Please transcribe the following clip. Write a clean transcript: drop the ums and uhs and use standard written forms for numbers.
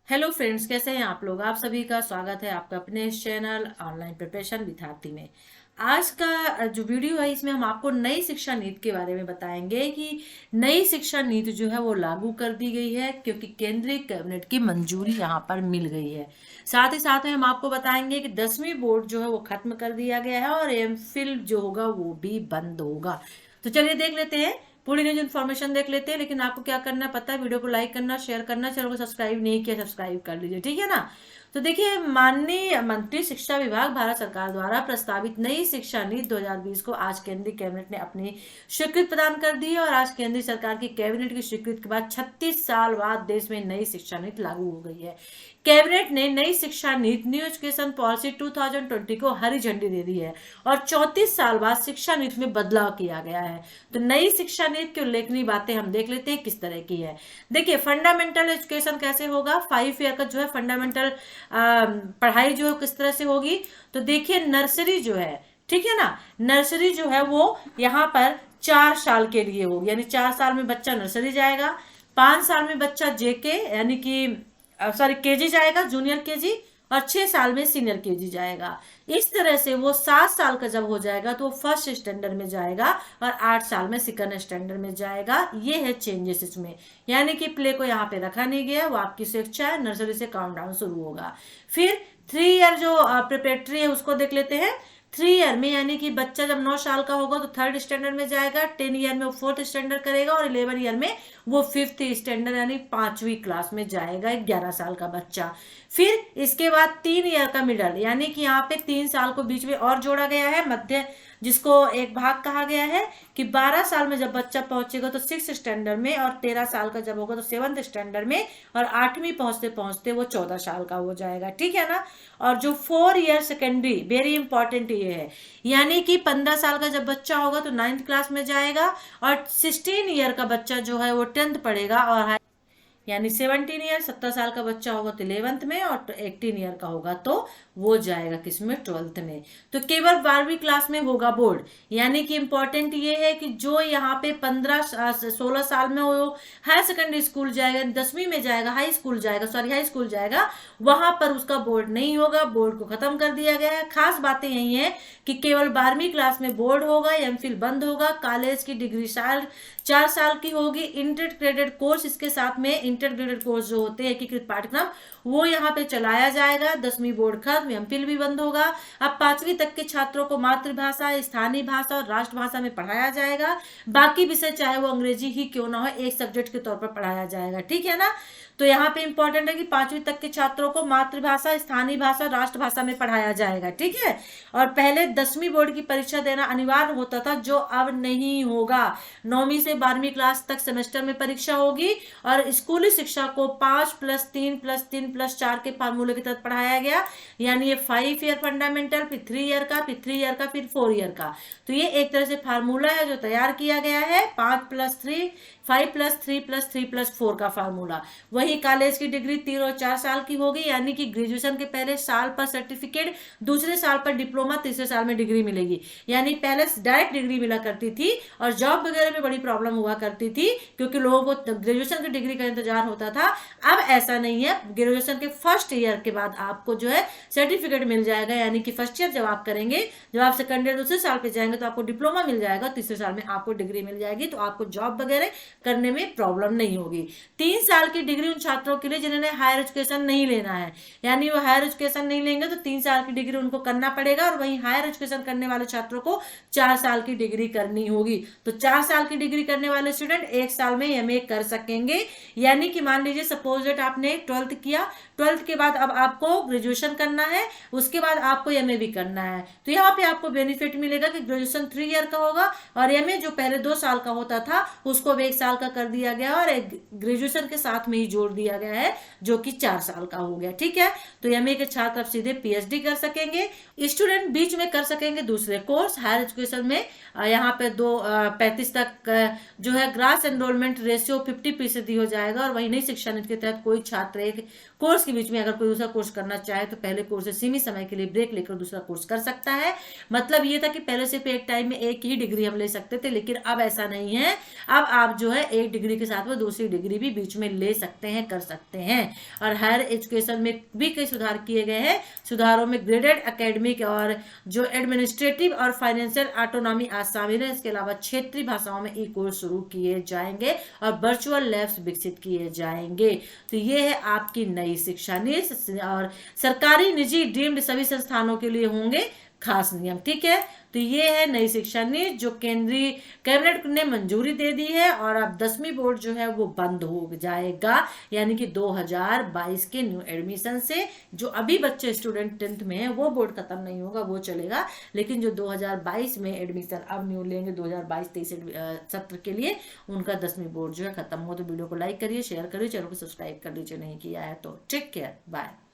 Hello friends, कैसे हैं आप लोग। आप सभी का स्वागत है आपका अपने इस चैनल ऑनलाइन प्रिपरेशन विद्यार्थी में। आज का जो वीडियो है इसमें हम आपको नई शिक्षा नीति के बारे में बताएंगे कि नई शिक्षा नीति जो है वो लागू कर दी गई है क्योंकि केंद्रीय कैबिनेट की मंजूरी यहाँ पर मिल गई है। साथ ही साथ में हम आपको बताएंगे कि 10वीं बोर्ड जो है वो खत्म कर दिया गया है और एमफिल जो होगा वो भी बंद होगा। तो चलिए देख लेते हैं, पूरी न्यूज इन्फॉर्मेशन देख लेते हैं। लेकिन आपको क्या करना है पता है, वीडियो को लाइक करना, शेयर करना, चैनल को सब्सक्राइब नहीं किया सब्सक्राइब कर लीजिए, ठीक है ना। तो देखिए, माननीय मंत्री शिक्षा विभाग भारत सरकार द्वारा प्रस्तावित नई शिक्षा नीति 2020 को आज केंद्रीय कैबिनेट ने अपनी स्वीकृति प्रदान कर दी है। और आज केंद्रीय सरकार की कैबिनेट की स्वीकृति के बाद 36 साल बाद देश में नई शिक्षा नीति लागू हो गई है। कैबिनेट ने नई शिक्षा नीति न्यू एजुकेशन पॉलिसी 2020 को हरी झंडी दे दी है और 34 साल बाद शिक्षा नीति में बदलाव किया गया है। तो नई शिक्षा नीति की उल्लेखनीय बातें हम देख लेते हैं किस तरह की है। देखिए, फंडामेंटल एजुकेशन कैसे होगा, 5 ईयर का जो है फंडामेंटल पढ़ाई जो है किस तरह से होगी। तो देखिए, नर्सरी जो है, ठीक है ना, नर्सरी जो है वो यहाँ पर 4 साल के लिए होगी, यानी 4 साल में बच्चा नर्सरी जाएगा, 5 साल में बच्चा जेके यानी कि केजी जाएगा, जूनियर केजी, और 6 साल में सीनियर केजी जाएगा। इस तरह से वो 7 साल का जब हो जाएगा तो वो फर्स्ट स्टैंडर्ड में जाएगा और 8 साल में सेकंड स्टैंडर्ड में जाएगा। ये है चेंजेस इसमें, यानी कि प्ले को यहाँ पे रखा नहीं गया, वो आपकी स्वेच्छा है। नर्सरी से काउंटडाउन शुरू होगा। फिर 3 ईयर जो प्रिपरेटरी है उसको देख लेते हैं। 3 ईयर में यानी कि बच्चा जब 9 साल का होगा तो थर्ड स्टैंडर्ड में जाएगा, 10 ईयर में वो फोर्थ स्टैंडर्ड करेगा और 11 ईयर में वो फिफ्थ स्टैंडर्ड यानी 5वीं क्लास में जाएगा, 11 साल का बच्चा। फिर इसके बाद 3 ईयर का मिडल, यानी कि यहाँ पे 3 साल को बीच में और जोड़ा गया है, मध्य, जिसको एक भाग कहा गया है कि 12 साल में जब बच्चा पहुंचेगा तो 6th स्टैंडर्ड में, और 13 साल का जब होगा तो 7th स्टैंडर्ड में, और 8वीं पहुंचते पहुंचते वो 14 साल का हो जाएगा, ठीक है ना। और जो 4 ईयर सेकेंडरी, वेरी इंपॉर्टेंट ये है, यानी कि 15 साल का जब बच्चा होगा तो 9th क्लास में जाएगा, और 16 ईयर का बच्चा जो है वो 10th पढ़ेगा, और यानी 17 ईयर, 17 साल का बच्चा होगा तो 11th में, और 18 ईयर का होगा तो वो जाएगा किसमें, 12th में। तो केवल 12वीं क्लास में होगा बोर्ड, यानी कि इंपॉर्टेंट ये है कि जो यहाँ पे 16 साल में वो हायर सेकेंडरी स्कूल जाएगा, 10वीं में जाएगा, हाई स्कूल जाएगा, वहां पर उसका बोर्ड नहीं होगा, बोर्ड को खत्म कर दिया गया है। खास बातें यही है कि केवल 12वीं क्लास में बोर्ड होगा, एमफिल बंद होगा, कॉलेज की डिग्री 4 साल की होगी, इंटीग्रेटेड कोर्स इसके साथ में, इंटीग्रेटेड कोर्स जो होते हैं एकीकृत पाठ्यक्रम, वो यहाँ पे चलाया जाएगा। 10वीं बोर्ड खत्म, एमफिल भी बंद होगा। अब 5वीं तक के छात्रों को मातृभाषा, स्थानीय भाषा और राष्ट्रभाषा में पढ़ाया जाएगा। बाकी विषय चाहे वो अंग्रेजी ही क्यों ना हो, एक सब्जेक्ट के तौर पर पढ़ाया जाएगा, ठीक है ना। तो यहाँ पे इंपॉर्टेंट है कि 5वीं तक के छात्रों को मातृभाषा, स्थानीय भाषा, राष्ट्रभाषा में पढ़ाया जाएगा, ठीक है। और पहले 10वीं बोर्ड की परीक्षा देना अनिवार्य होता था, जो अब नहीं होगा। 9वीं से 12वीं क्लास तक सेमेस्टर में परीक्षा होगी, और स्कूली शिक्षा को 5+3+3+4 के फार्मूले के तहत पढ़ाया गया, यानी ये 5 ईयर फंडामेंटल, फिर 3 ईयर का, फिर 3 ईयर का, फिर 4 ईयर का। तो ये एक तरह से फार्मूला है जो तैयार किया गया है, 5+3+3+4 का फार्मूला। वही कॉलेज की डिग्री 3 और 4 साल की होगी, यानी कि ग्रेजुएशन के पहले साल पर सर्टिफिकेट, दूसरे साल पर डिप्लोमा, तीसरे साल में डिग्री मिलेगी। यानी पहले डायरेक्ट डिग्री मिला करती थी और जॉब वगैरह में बड़ी प्रॉब्लम हुआ करती थी क्योंकि लोगों को ग्रेजुएशन की डिग्री का इंतजार होता था। अब ऐसा नहीं है, ग्रेजुएशन के फर्स्ट ईयर के बाद आपको जो है सर्टिफिकेट मिल जाएगा, यानी कि फर्स्ट ईयर जब आप करेंगे, जब आप सेकंड ईयर दूसरे साल पे जाएंगे तो आपको डिप्लोमा मिल जाएगा, तीसरे साल में आपको डिग्री मिल जाएगी, तो आपको जॉब वगैरह करने में प्रॉब्लम नहीं होगी। 3 साल की डिग्री उन छात्रों के लिए जिन्होंने हायर एजुकेशन नहीं लेना है, यानी वो हायर एजुकेशन नहीं लेंगे तो 3 साल की डिग्री उनको करना पड़ेगा, और वहीं हायर एजुकेशन करने वाले छात्रों को 4 साल की डिग्री करनी होगी। तो 4 साल की डिग्री करने वाले स्टूडेंट 1 साल में एमए कर सकेंगे। यानी कि मान लीजिए सपोज दैट आपने 12th किया, 12th के बाद अब आपको ग्रेजुएशन करना है, उसके बाद आपको एमए भी करना है, तो यहाँ पे आपको बेनिफिट मिलेगा कि ग्रेजुएशन 3 ईयर का होगा, और एमए जो पहले 2 साल का होता था उसको अब 1 साल का कर दिया गया, और ग्रेजुएशन के साथ में ही जोड़ दिया गया है जो कि 4 साल का हो गया, ठीक है। तो एमए के छात्र अब सीधे पीएचडी कर सकेंगे। स्टूडेंट बीच में कर सकेंगे दूसरे कोर्स हायर एजुकेशन में, यहाँ पे 35 तक जो है ग्रास एनरोलमेंट रेशियो 50% हो जाएगा। और वही नई शिक्षा नीति के तहत कोई छात्र एक कोर्स के बीच में अगर कोई दूसरा कोर्स करना चाहे तो पहले कोर्स से सीमित समय के लिए ब्रेक लेकर दूसरा कोर्स कर सकता है। मतलब ये था कि पहले सिर्फ एक टाइम में एक ही डिग्री हम ले सकते थे, लेकिन अब ऐसा नहीं है। अब आप जो है एक डिग्री के साथ में दूसरी डिग्री भी बीच में ले सकते हैं, कर सकते हैं। और हायर एजुकेशन में भी कई सुधार किए गए हैं। सुधारों में ग्रेडेड एकेडमिक और जो एडमिनिस्ट्रेटिव और फाइनेंशियल ऑटोनॉमी आज शामिल है। इसके अलावा क्षेत्रीय भाषाओं में ई कोर्स शुरू किए जाएंगे और वर्चुअल लैब्स विकसित किए जाएंगे। तो ये है आपकी नई शिक्षा नीति। और सरकारी, निजी, डीम्ड सभी संस्थानों के लिए होंगे खास नियम। ठीक है, तो ये है नई शिक्षा नीति जो केंद्रीय कैबिनेट ने मंजूरी दे दी है। और अब 10वीं बोर्ड जो है वो बंद हो जाएगा, यानी कि 2022 के न्यू एडमिशन से जो अभी बच्चे स्टूडेंट 10th में है वो बोर्ड खत्म नहीं होगा, वो चलेगा। लेकिन जो 2022 में एडमिशन अब न्यू लेंगे 2022-23 सत्र के लिए, उनका 10वीं बोर्ड जो है खत्म हो। तो वीडियो को लाइक करिए, शेयर करिए, चैनल को सब्सक्राइब कर लीजिए नहीं किया है तो। Take care, bye.